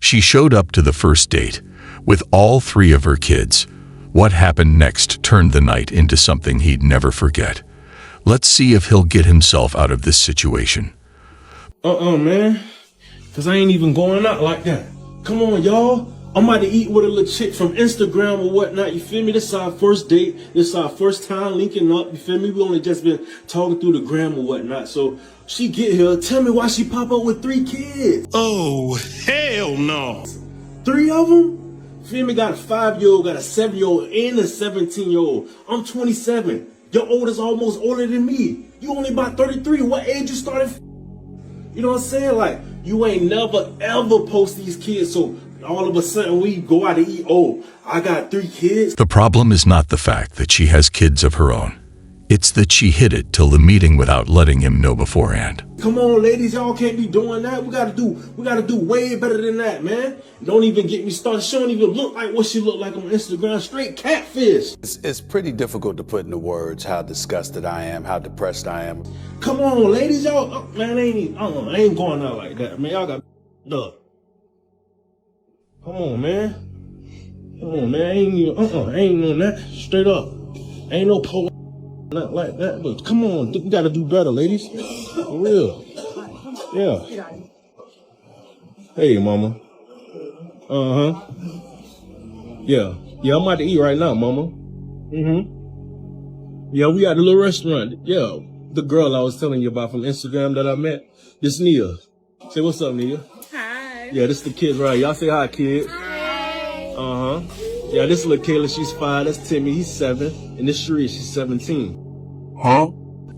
She showed up to the first date with all three of her kids. What happened next turned the night into something he'd never forget. Let's see if he'll get himself out of this situation. Man. Cause I ain't even going out like that. Come on, y'all. I'm about to eat with a little chick from Instagram or whatnot, you feel me? This is our first date. This is our first time linking up, you feel me? We only just been talking through the gram or whatnot. So she get here, tell me why she pop up with 3 kids. Oh, hell no. 3 of them? Feel me? Got a 5-year-old, got a 7-year-old, and a 17-year-old. I'm 27. Your oldest almost older than me. You only about 33. What age you started? You know what I'm saying? Like, you ain't never ever post these kids, so all of a sudden we go out to eat. Oh, I got 3 kids. The problem is not the fact that she has kids of her own. It's that she hid it till the meeting without letting him know beforehand. Come on, ladies, y'all can't be doing that. We gotta do way better than that, man. Don't even get me started. She don't even look like what she look like on Instagram. Straight catfish. It's pretty difficult to put into words how disgusted I am, how depressed I am. Come on, ladies, y'all. Man, I ain't going out like that, man. Y'all got up. Come on, man. Come on, man. I ain't on that. Straight up. Ain't no pole. Not like that, but come on, we gotta do better, ladies. For real. Yeah. Hey, mama. Yeah. Yeah, I'm about to eat right now, mama. Yeah, we at the little restaurant. Yeah. The girl I was telling you about from Instagram that I met. This Nia. Say what's up, Nia. Hi. Yeah, this the kids right. Y'all say hi, kids. Hi. Yeah, this little Kayla, she's 5. That's Timmy, he's 7. And this Sheree, she's 17. Huh?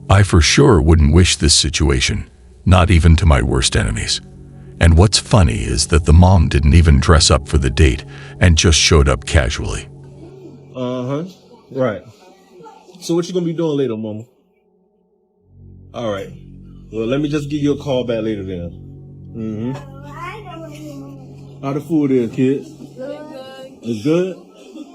I for sure wouldn't wish this situation, not even to my worst enemies. And what's funny is that the mom didn't even dress up for the date and just showed up casually. Right. So what you gonna be doing later, mama? All right. Well, let me just give you a call back later then. How the food is, kids? It's good?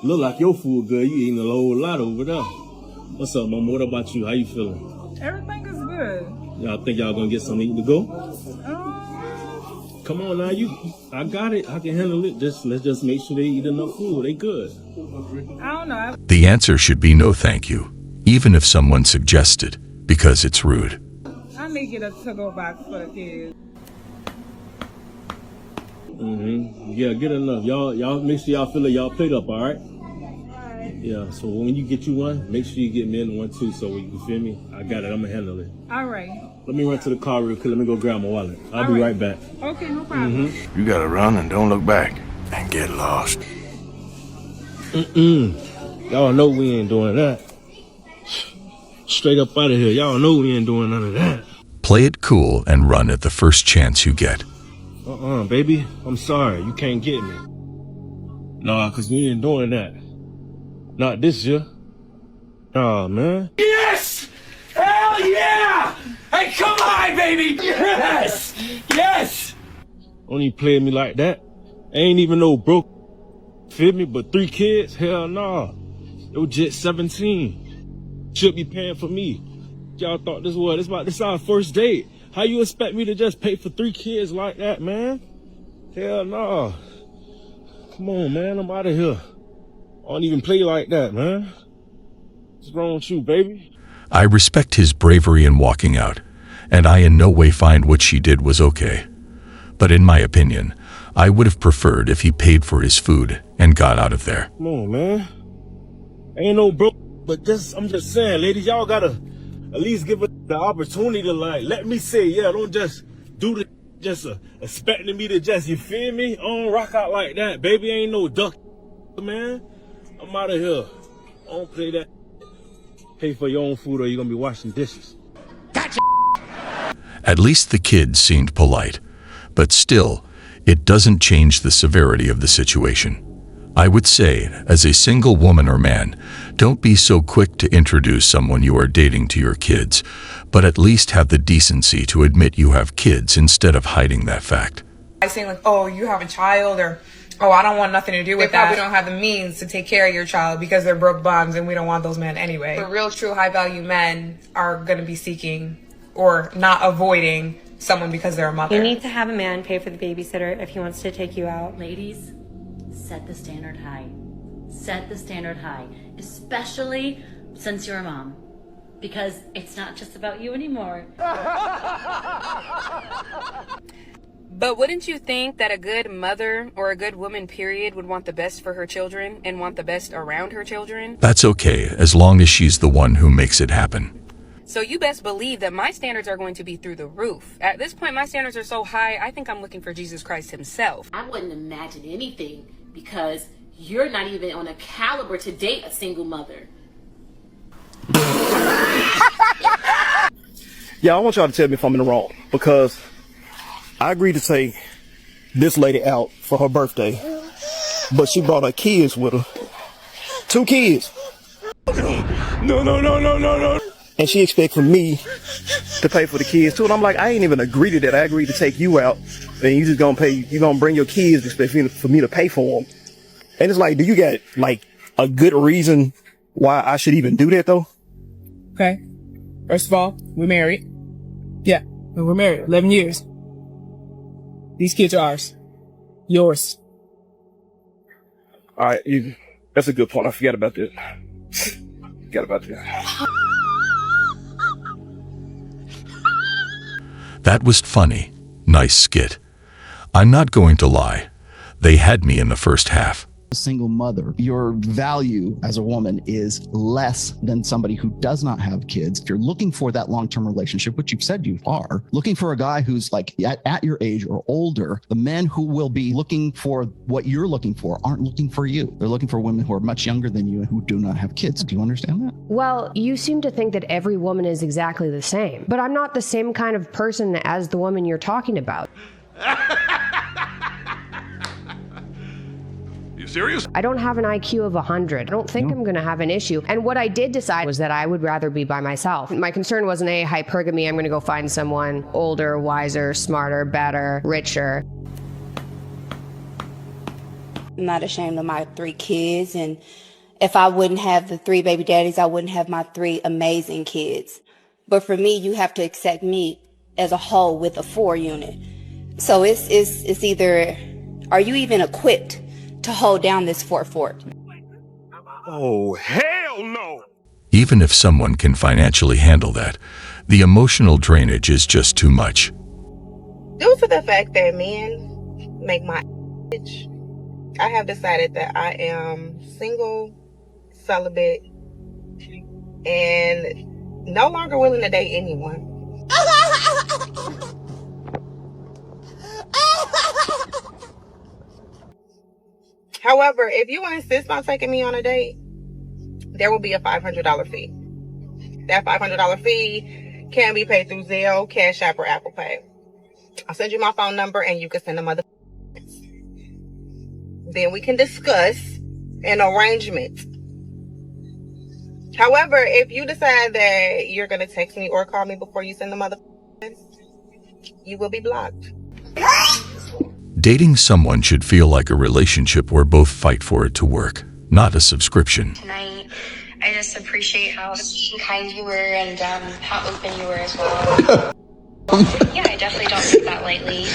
Look like your food good. You eating a whole lot over there. What's up, mama? What about you? How you feeling? Everything is good. Y'all think y'all gonna get something to eat to go? Come on now, I got it. I can handle it. Let's just make sure they eat enough food. They good. I don't know. The answer should be no thank you, even if someone suggested, because it's rude. I may get a to-go box for the kids. Yeah, get enough. Y'all make sure y'all fill y'all plate up, all right? Yeah, so when you get you one, make sure you get me in one too, so you feel me? I got it, I'm gonna handle it. All right. Let me run to the car real quick, let me go grab my wallet. I'll be right back. Okay, no problem. You gotta run and don't look back and get lost. Y'all know we ain't doing that. Straight up out of here, y'all know we ain't doing none of that. Play it cool and run at the first chance you get. Baby, I'm sorry, you can't get me. Nah, cause we ain't doing that. Not this year. Nah, man. Yes! Hell yeah! Hey, come on, baby! Yes! Yes! Don't even play me like that. Ain't even no broke, feel me? But 3 kids? Hell nah. Yo, just 17. Should be paying for me. Y'all thought this our first date. How you expect me to just pay for 3 kids like that, man? Hell nah. Come on, man, I'm out of here. I don't even play like that, man. What's wrong with you, baby? I respect his bravery in walking out, and I in no way find what she did was okay. But in my opinion, I would have preferred if he paid for his food and got out of there. Come on, man. Ain't no broke, but I'm just saying, ladies, y'all gotta at least give us the opportunity to, like, let me say, yeah, don't just do the, just expecting me to just, you feel me? I don't rock out like that, baby. Ain't no duck, man. I'm out of here. I don't play that. Pay for your own food or you're gonna be washing dishes. Gotcha! At least the kids seemed polite, but still, it doesn't change the severity of the situation. I would say, as a single woman or man, don't be so quick to introduce someone you are dating to your kids, but at least have the decency to admit you have kids instead of hiding that fact. I say like, oh, you have a child, or oh, I don't want nothing to do with that. They probably don't have the means to take care of your child because they're broke bums and we don't want those men anyway. The real true high value men are going to be seeking or not avoiding someone because they're a mother. You need to have a man pay for the babysitter if he wants to take you out. Ladies, set the standard high. Set the standard high, especially since you're a mom. Because it's not just about you anymore. But wouldn't you think that a good mother or a good woman, period, would want the best for her children and want the best around her children? That's okay, as long as she's the one who makes it happen. So you best believe that my standards are going to be through the roof. At this point, my standards are so high, I think I'm looking for Jesus Christ himself. I wouldn't imagine anything because you're not even on a caliber to date a single mother. Yeah, I want y'all to tell me if I'm in the wrong, because I agreed to take this lady out for her birthday, but she brought her kids with her. 2 kids. No. And she expected me to pay for the kids too. And I'm like, I ain't even agreed to that. I agreed to take you out, and you just gonna pay. You gonna bring your kids, expect for me to pay for them. And it's like, do you got like a good reason why I should even do that though? Okay. First of all, we're married. Yeah, we're married 11 years. These kids are ours. Yours. All right, that's a good point. I forgot about that. That was funny. Nice skit. I'm not going to lie. They had me in the first half. A single mother, your value as a woman is less than somebody who does not have kids. If you're looking for that long-term relationship, which you've said you are, looking for a guy who's like at your age or older, the men who will be looking for what you're looking for aren't looking for you. They're looking for women who are much younger than you and who do not have kids. Do you understand that? Well, you seem to think that every woman is exactly the same, but I'm not the same kind of person as the woman you're talking about. Serious? I don't have an IQ of 100. I don't think I'm going to have an issue. And what I did decide was that I would rather be by myself. My concern wasn't hypergamy. I'm going to go find someone older, wiser, smarter, better, richer. I'm not ashamed of my 3 kids. And if I wouldn't have the 3 baby daddies, I wouldn't have my 3 amazing kids. But for me, you have to accept me as a whole with a 4 unit. So it's either, are you even equipped to hold down this fort? Oh, hell no! Even if someone can financially handle that, the emotional drainage is just too much. Due to the fact that men make my bitch, I have decided that I am single, celibate, and no longer willing to date anyone. However, if you insist on taking me on a date, there will be a $500 fee. That $500 fee can be paid through Zelle, Cash App, or Apple Pay. I'll send you my phone number and you can send them other. Then we can discuss an arrangement. However, if you decide that you're going to text me or call me before you send them other, you will be blocked. Dating someone should feel like a relationship where both fight for it to work, not a subscription. Tonight, I just appreciate how kind you were and how open you were as well. Yeah, I definitely don't take that lightly.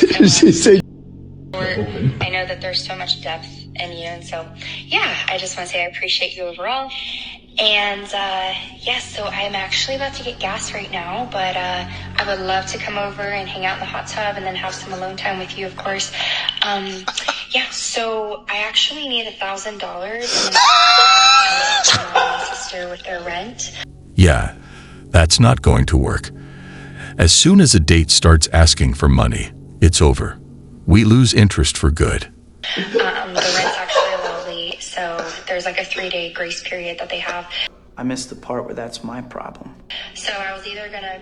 I know that there's so much depth in you, and so yeah, I just want to say I appreciate you overall. And yes, so I'm actually about to get gas right now, but I would love to come over and hang out in the hot tub and then have some alone time with you, of course. Yeah, so I actually need $1,000 and my sister with their rent. Yeah, that's not going to work. As soon as a date starts asking for money, it's over. We lose interest for good. The rent's actually a little late, so there's like a 3-day grace period that they have. I missed the part where that's my problem. So I was either gonna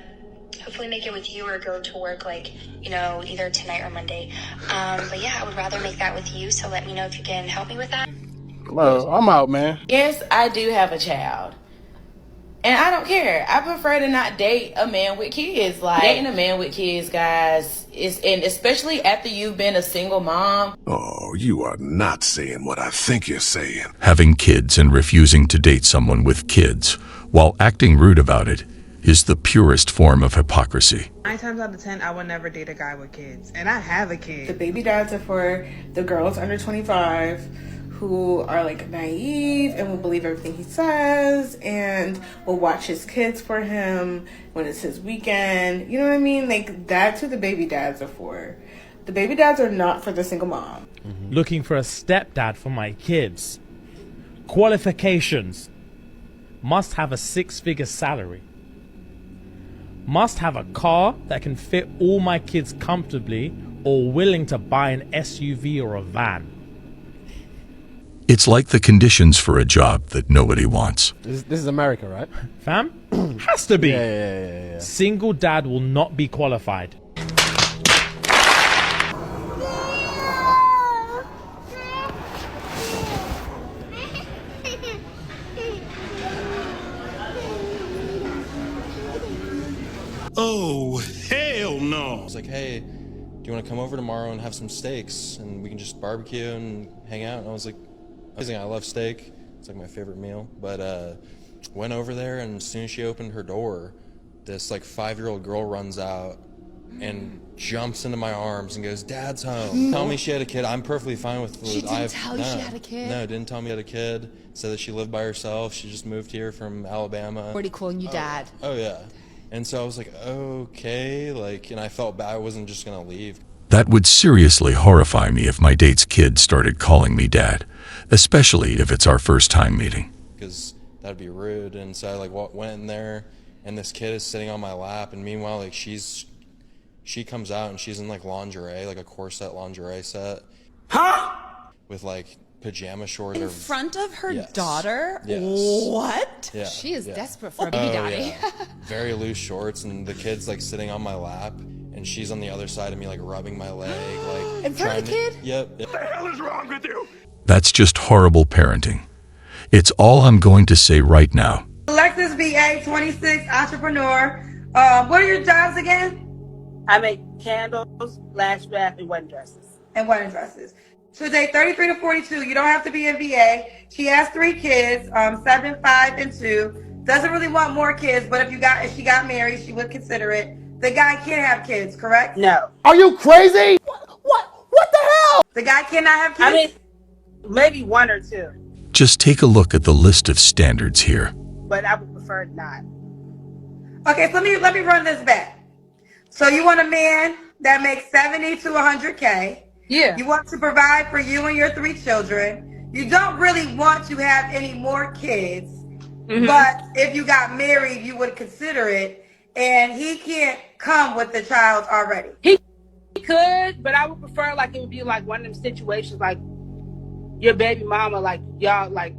hopefully make it with you or go to work like, you know, either tonight or Monday. But yeah, I would rather make that with you, so let me know if you can help me with that. Well, I'm out, man. Yes, I do have a child. And I don't care. I prefer to not date a man with kids. Like, dating a man with kids, guys, and especially after you've been a single mom. Oh, you are not saying what I think you're saying. Having kids and refusing to date someone with kids while acting rude about it is the purest form of hypocrisy. 9 times out of 10, I would never date a guy with kids. And I have a kid. The baby dads are for the girls under 25 who are like naive and will believe everything he says and will watch his kids for him when it's his weekend. You know what I mean? Like, that's who the baby dads are for. The baby dads are not for the single mom. Looking for a stepdad for my kids. Qualifications: must have a 6-figure salary. Must have a car that can fit all my kids comfortably, or willing to buy an SUV or a van. It's like the conditions for a job that nobody wants. This is America, right? Fam? Has to be. Yeah. Single dad will not be qualified. Oh, hell no. I was like, hey, do you want to come over tomorrow and have some steaks and we can just barbecue and hang out? And I was like, I love steak. It's like my favorite meal. But went over there, and as soon as she opened her door, this like 5-year-old girl runs out and jumps into my arms and goes, "Dad's home." Tell me she had a kid. I'm perfectly fine with. She didn't tell you she had a kid? No, didn't tell me she had a kid. Said that she lived by herself. She just moved here from Alabama. Already calling you dad. Oh yeah. And so I was like, okay, like, and I felt bad. I wasn't just gonna leave. That would seriously horrify me if my date's kid started calling me dad, especially if it's our first time meeting. Because that'd be rude. And so I like went in there, and this kid is sitting on my lap, and meanwhile, like, she comes out and she's in like lingerie, like a corset lingerie set. Huh? With like pajama shorts. In front of her daughter? Yes. What? Yeah. She is desperate for a baby daddy. Yeah. Very loose shorts, and the kid's like sitting on my lap, and she's on the other side of me, like rubbing my leg, like in front of the kid? Yep. What the hell is wrong with you? That's just horrible parenting. It's all I'm going to say right now. Alexis VA, 26, entrepreneur. What are your jobs again? I make candles, lash bath, and wedding dresses. And wedding dresses. Today, 33 to 42. You don't have to be in VA. She has 3 kids, 7, 5, and 2. Doesn't really want more kids, but if she got married, she would consider it. The guy can't have kids, correct? No. Are you crazy? What the hell? The guy cannot have kids? I mean, maybe 1 or 2. Just take a look at the list of standards here. But I would prefer not. Okay, so let me run this back. So you want a man that makes 70 to 100K. Yeah. You want to provide for you and your 3 children. You don't really want to have any more kids. Mm-hmm. But if you got married, you would consider it. And he can't come with the child already. He could, but I would prefer like it would be like one of them situations like your baby mama, like y'all, like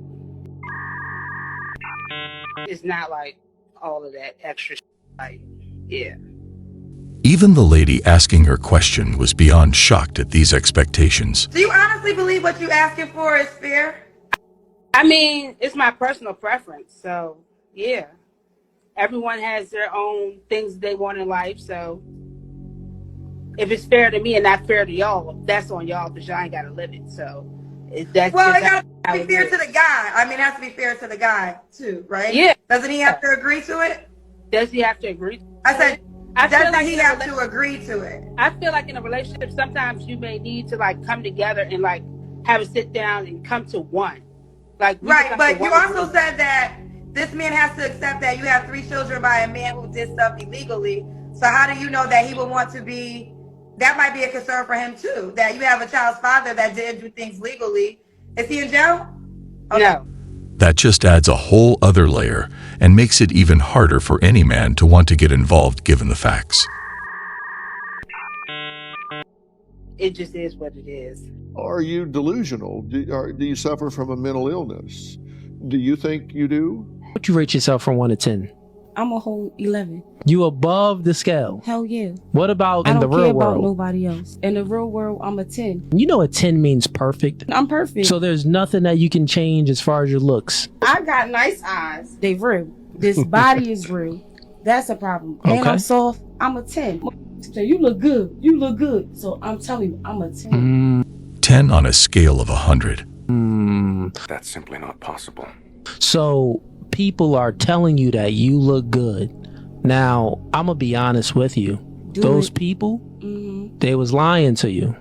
it's not like all of that extra like, yeah. Even the lady asking her question was beyond shocked at these expectations. Do you honestly believe what you asking for is fair? I mean, it's my personal preference, so yeah. Everyone has their own things they want in life, so if it's fair to me and not fair to y'all, that's on y'all because y'all ain't got to live it. So that's well, it got to be fair to the guy. I mean, it has to be fair to the guy too, right? Yeah. Doesn't he have to agree to it? Does he have to agree? I said, doesn't like he have to agree to it? I feel like in a relationship, sometimes you may need to like come together and like have a sit down and come to one. Like right, but you also said that this man has to accept that you have 3 children by a man who did stuff illegally. So how do you know that he would want to be? That might be a concern for him too. That you have a child's father that didn't do things legally. Is he in jail? Okay. No. That just adds a whole other layer and makes it even harder for any man to want to get involved given the facts. It just is what it is. Are you delusional? Do you suffer from a mental illness? Do you think you do? What you rate yourself from 1 to 10? I'm a whole 11. You above the scale? Hell yeah. What about in the real world? I don't care about nobody else. In the real world, I'm a 10. You know a 10 means perfect. I'm perfect. So there's nothing that you can change as far as your looks. I got nice eyes. They real. This body is real. That's a problem. Okay. And I'm soft. I'm a 10. So you look good. You look good. So I'm telling you, I'm a 10. 10 on a scale of 100. That's simply not possible. So people are telling you that you look good, Now, I'm going to be honest with you. Those people, they was lying to you.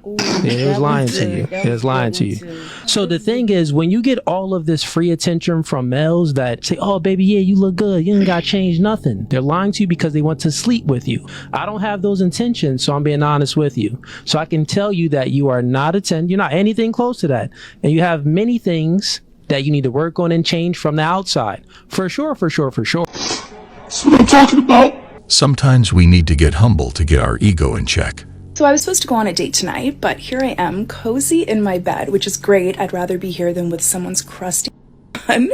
They was lying to you. They was lying to you. So the thing is, when you get all of this free attention from males that say, oh, baby, yeah, you look good. You ain't got to change nothing. They're lying to you because they want to sleep with you. I don't have those intentions, so I'm being honest with you. So I can tell you that you are not a 10. You're not anything close to that. And you have many things that you need to work on and change from the outside. For sure, for sure, for sure. That's what I'm talking about. Sometimes we need to get humble to get our ego in check. So I was supposed to go on a date tonight, but here I am, cozy in my bed, which is great. I'd rather be here than with someone's crusty son.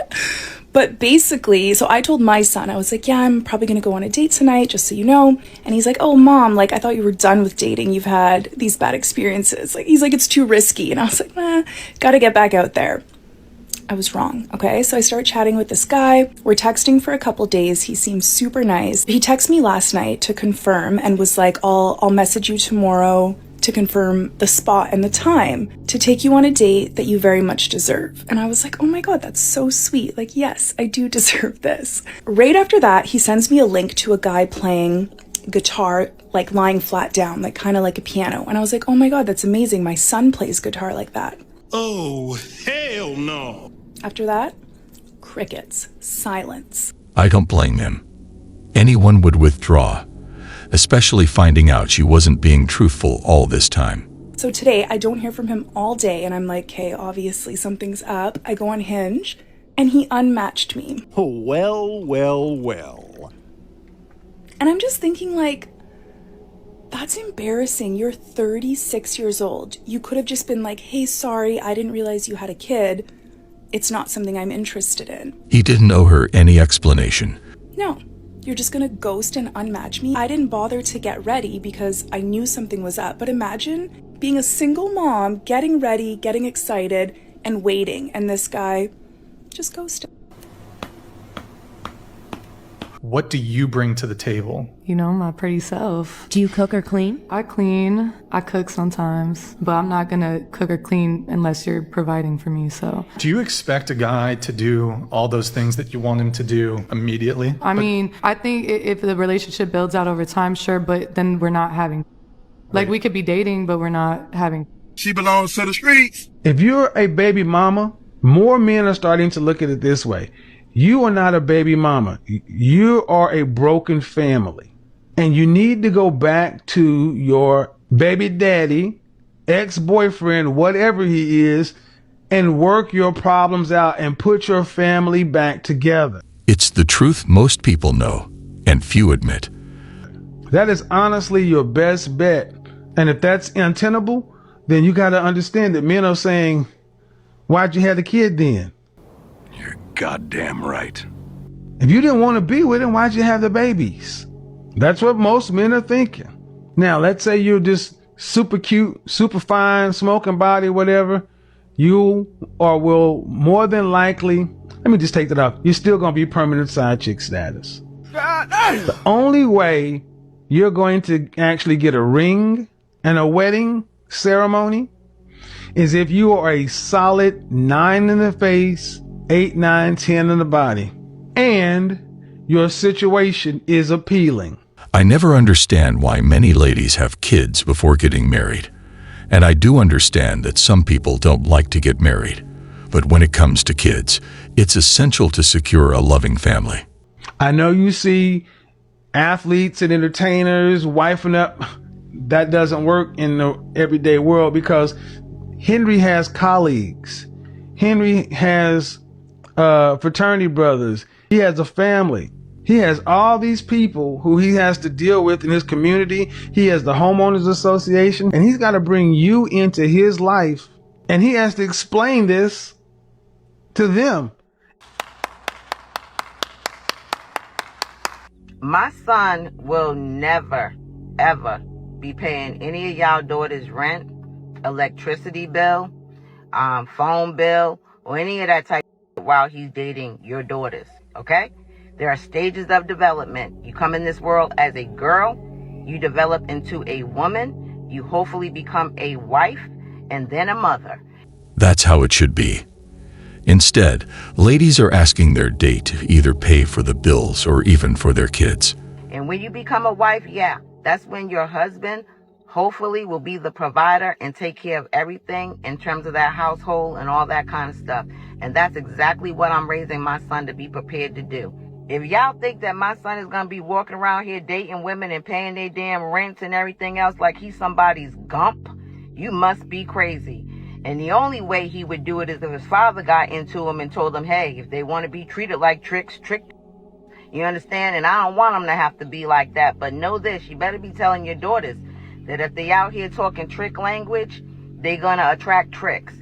But basically, so I told my son, I was like, yeah, I'm probably going to go on a date tonight, just so you know. And he's like, oh, Mom, like, I thought you were done with dating. You've had these bad experiences. Like, he's like, it's too risky. And I was like, gotta get back out there. I was wrong, okay? So I start chatting with this guy. We're texting for a couple days. He seems super nice. He texted me last night to confirm and was like, I'll message you tomorrow to confirm the spot and the time to take you on a date that you very much deserve. And I was like, oh my God, that's so sweet. Like, yes, I do deserve this. Right after that, he sends me a link to a guy playing guitar, like lying flat down, like kind of like a piano. And I was like, oh my God, that's amazing. My son plays guitar like that. Oh, hell no. After that, crickets, silence. I don't blame him. Anyone would withdraw, especially finding out she wasn't being truthful all this time. So today, I don't hear from him all day, and I'm like, okay, obviously something's up. I go on Hinge, and he unmatched me. Oh, well, well, well. And I'm just thinking, like, that's embarrassing. You're 36 years old. You could have just been like, hey, sorry, I didn't realize you had a kid. It's not something I'm interested in. He didn't owe her any explanation. No, you're just gonna ghost and unmatch me. I didn't bother to get ready because I knew something was up. But imagine being a single mom, getting ready, getting excited, and waiting. And this guy just ghosted. What do you bring to the table? You know, my pretty self. Do you cook or clean? I clean. I cook sometimes, but I'm not gonna cook or clean unless you're providing for me, so. Do you expect a guy to do all those things that you want him to do immediately? I mean, I think if the relationship builds out over time, sure, but then we're not having. Like, we could be dating, but we're not having. She belongs to the streets. If you're a baby mama, more men are starting to look at it this way. You are not a baby mama. You are a broken family. And you need to go back to your baby daddy, ex-boyfriend, whatever he is, and work your problems out and put your family back together. It's the truth most people know, and few admit. That is honestly your best bet. And if that's untenable, then you got to understand that men are saying, why'd you have the kid then? Goddamn right. If you didn't want to be with him, why'd you have the babies? That's what most men are thinking. Now, let's say you're just super cute, super fine, smoking body, whatever. You will more than likely, let me just take that off. You're still going to be permanent side chick status. The only way you're going to actually get a ring and a wedding ceremony is if you are a solid 9 in the face, 8, 9, 10 in the body, and your situation is appealing. I never understand why many ladies have kids before getting married. And I do understand that some people don't like to get married. But when it comes to kids, it's essential to secure a loving family. I know you see athletes and entertainers wifing up. That doesn't work in the everyday world because Henry has colleagues. Henry has fraternity brothers. He has a family. He has all these people who he has to deal with in his community. He has the homeowners association, and he's got to bring you into his life, and he has to explain this to them. My son will never, ever be paying any of y'all daughters' rent, electricity bill, phone bill, or any of that type while he's dating your daughters, okay? There are stages of development. You come in this world as a girl, you develop into a woman, you hopefully become a wife, and then a mother. That's how it should be. Instead, ladies are asking their date to either pay for the bills or even for their kids. And when you become a wife, yeah, that's when your husband hopefully will be the provider and take care of everything in terms of that household and all that kind of stuff. And that's exactly what I'm raising my son to be prepared to do. If y'all think that my son is going to be walking around here dating women and paying their damn rents and everything else like he's somebody's gump, you must be crazy. And the only way he would do it is if his father got into him and told him, hey, if they want to be treated like tricks, trick. You understand? And I don't want them to have to be like that. But know this, you better be telling your daughters that if they out here talking trick language, they're going to attract tricks.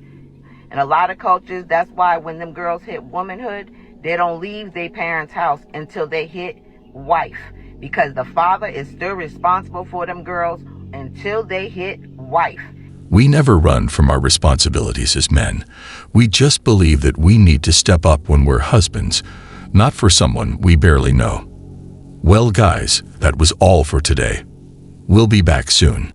In a lot of cultures, that's why when them girls hit womanhood, they don't leave their parents' house until they hit wife. Because the father is still responsible for them girls until they hit wife. We never run from our responsibilities as men. We just believe that we need to step up when we're husbands, not for someone we barely know. Well, guys, that was all for today. We'll be back soon.